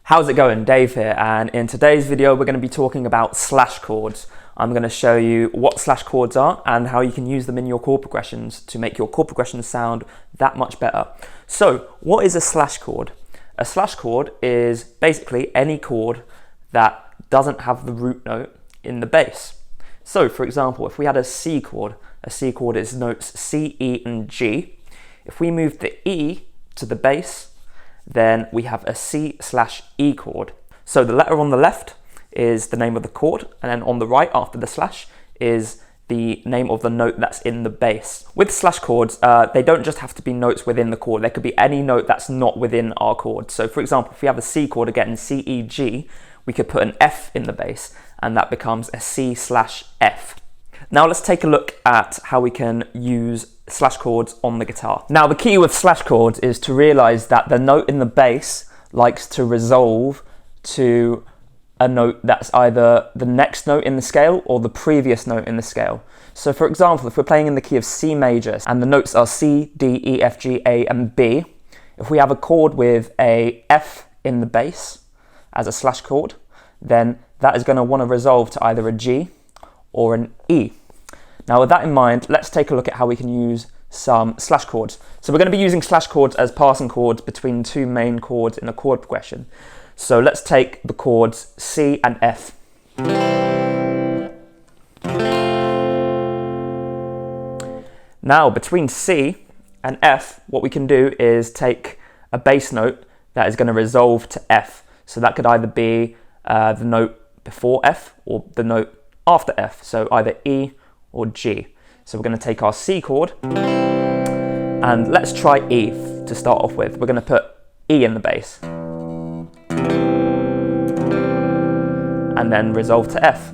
How's it going? Dave here, and in today's video we're going to be talking about slash chords. I'm going to show you what slash chords are and how you can use them in your chord progressions to make your chord progressions sound that much better. So, what is a slash chord? A slash chord is basically any chord that doesn't have the root note in the bass. So, for example, if we had a C chord is notes C, E, and G. If we move the E to the bass, then we have a C/E chord. So the letter on the left is the name of the chord, and then on the right after the slash is the name of the note that's in the bass. With slash chords, they don't just have to be notes within the chord, there could be any note that's not within our chord. So for example, if we have a C chord again, C, E, G, we could put an F in the bass, and that becomes a C/F. Now let's take a look at how we can use slash chords on the guitar. Now the key with slash chords is to realize that the note in the bass likes to resolve to a note that's either the next note in the scale or the previous note in the scale. So for example, if we're playing in the key of C major and the notes are C, D, E, F, G, A, and B, if we have a chord with a F in the bass as a slash chord, then that is going to want to resolve to either a G or an E. Now with that in mind, let's take a look at how we can use some slash chords. So we're going to be using slash chords as passing chords between two main chords in a chord progression. So let's take the chords C and F. Now between C and F, what we can do is take a bass note that is going to resolve to F. So that could either be the note before F or the note after F, so either E or G. So we're going to take our C chord and let's try E to start off with. We're going to put E in the bass and then resolve to F.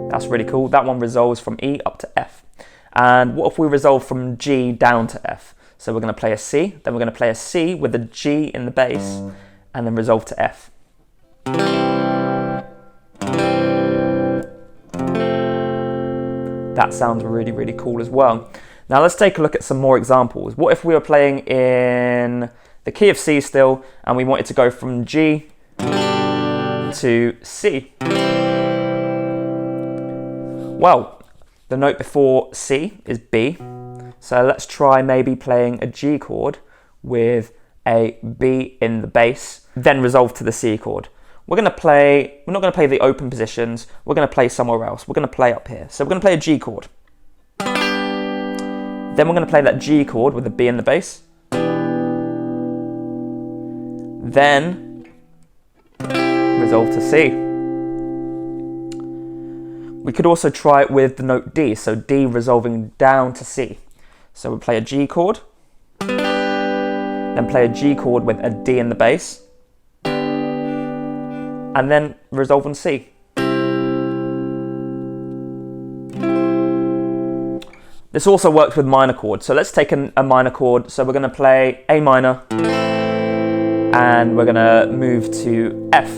That's really cool. That one resolves from E up to F. And what if we resolve from G down to F? So we're going to play a C, then we're going to play a C with a G in the bass and then resolve to F. That sounds really, really cool as well. Now let's take a look at some more examples. What if we were playing in the key of C still and we wanted to go from G to C? Well, the note before C is B. So let's try maybe playing a G chord with a B in the bass, then resolve to the C chord. We're not going to play the open positions, we're going to play somewhere else. We're going to play up here. So we're going to play a G chord. Then we're going to play that G chord with a B in the bass. Then resolve to C. We could also try it with the note D, so D resolving down to C. So we'll play a G chord, then play a G chord with a D in the bass, and then resolve on C. This also works with minor chords. So let's take a minor chord. So we're going to play A minor and we're going to move to F.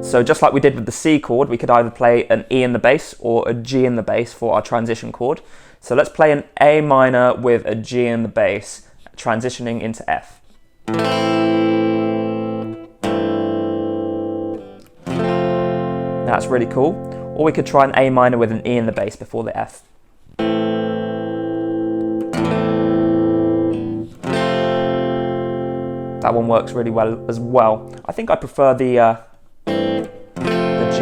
So just like we did with the C chord, we could either play an E in the bass or a G in the bass for our transition chord. So let's play an A minor with a G in the bass, transitioning into F. That's really cool. Or we could try an A minor with an E in the bass before the F. That one works really well as well. I think I prefer the G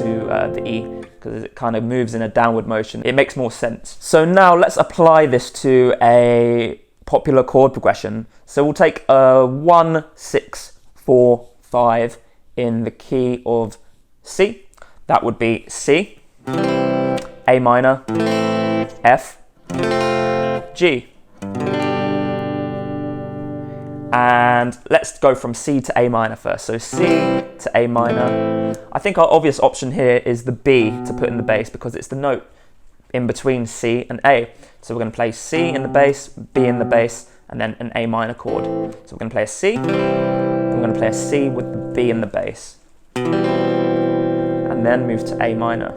to the E because it kind of moves in a downward motion. It makes more sense. So now let's apply this to a popular chord progression. So we'll take a 1, 6, 4, 5 in the key of C. That would be C, A minor, F, G. And let's go from C to A minor first. So C to A minor. I think our obvious option here is the B to put in the bass because it's the note in between C and A. So we're going to play C in the bass, B in the bass, and then an A minor chord. So we're going to play a C, then we're going to play a C with the B in the bass, and then move to A minor.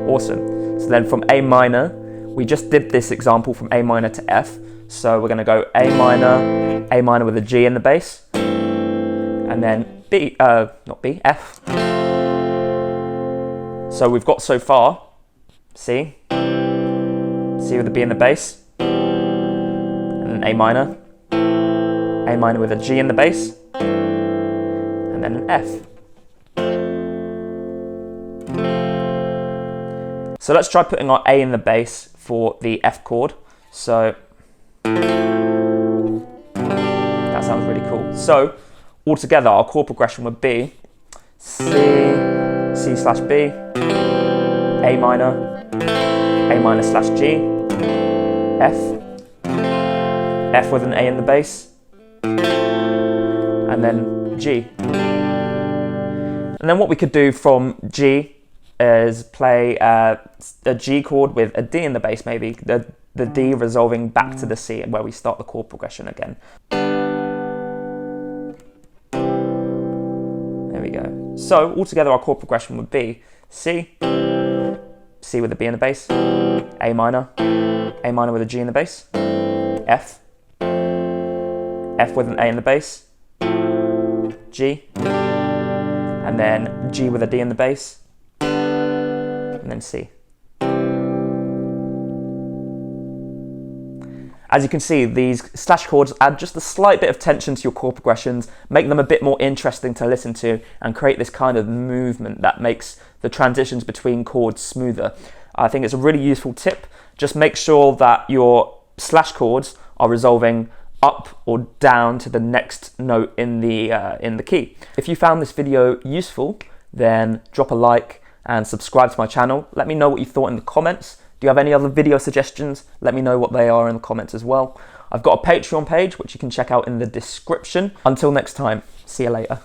Awesome. So then from A minor, we just did this example from A minor to F. So we're going to go A minor with a G in the bass, and then F. So we've got so far C with a B in the bass, and then A minor with a G in the bass, and then an F. So let's try putting our A in the bass for the F chord. So that sounds really cool. So altogether our chord progression would be C slash B, A minor slash G, F with an A in the bass, and then G. And then what we could do from G is play a G chord with a D in the bass, maybe the D resolving back to the C where we start the chord progression again. There we go. So altogether our chord progression would be C with a B in the bass, A minor with a G in the bass, F with an A in the bass, G, and then G with a D in the bass, and then C. As you can see, these slash chords add just a slight bit of tension to your chord progressions, make them a bit more interesting to listen to, and create this kind of movement that makes the transitions between chords smoother. I think it's a really useful tip. Just make sure that your slash chords are resolving up or down to the next note in the key. If you found this video useful, then drop a like and subscribe to my channel. Let me know what you thought in the comments. Do you have any other video suggestions? Let me know what they are in the comments as well. I've got a Patreon page, which you can check out in the description. Until next time, see you later.